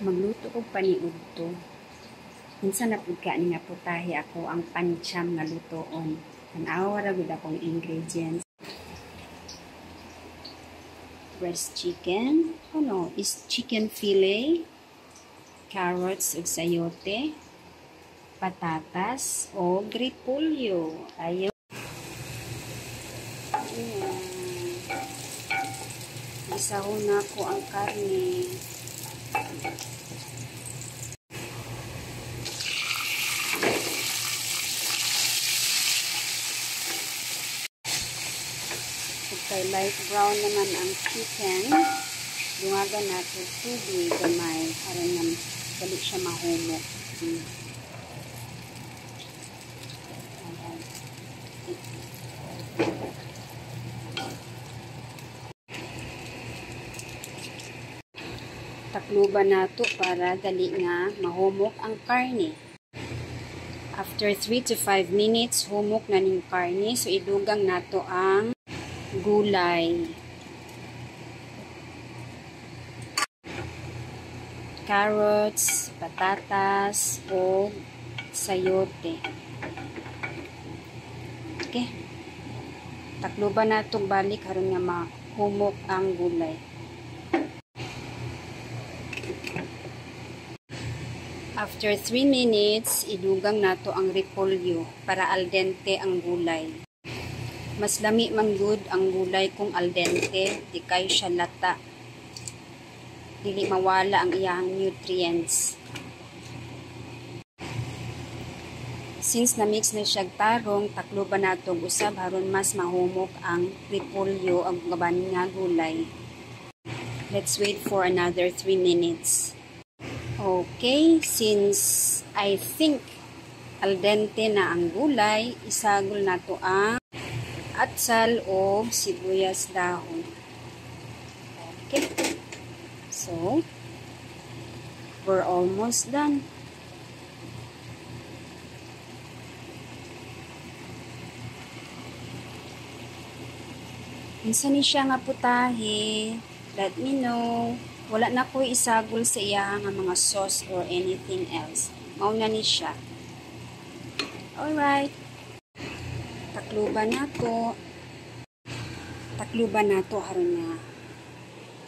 Magluto ko paniud to. Minsan na pud ka ni nga putahe ako ang pancham nga lutoon. Tanawa ra gud akong ingredients. Breast chicken, is chicken fillet, carrots ug sayote, patatas o repolyo. Ayo. Isahon na ko ang karne. Kay light brown naman ang chicken, dungagan natin tubig gamay para na dali siya mahumok. Takluban nato para dali nga mahumok ang karne. After 3 to 5 minutes, humok na ning karne, so idugang nato ang gulay, carrots, patatas, o sayote. Okay. Takluban na itong balik haron nga mahumok ang gulay. After 3 minutes, idugang nato ang repolyo para al dente ang gulay. Mas lami man good ang gulay kung al dente, di kayo siya lata. Dili mawala ang iyang nutrients. Since na-mix na siya tarong, takluban nato usab haron mas mahumok ang repolyo ang gaban nga gulay. Let's wait for another 3 minutes. Okay, since I think al dente na ang gulay, isagol nato ang atsal o sibuyas dahon. Okay. So, we're almost done. Minsan ni siya nga putahe, let me know. Wala na ko isagol sa iya nga mga sauce or anything else. Mauna ni siya. Alright. Takluban nato haron nga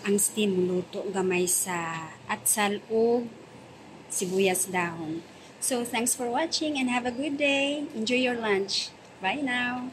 ang steam luto gamay sa atsal o sibuyas dahon. So thanks for watching and have a good day. Enjoy your lunch. Bye now.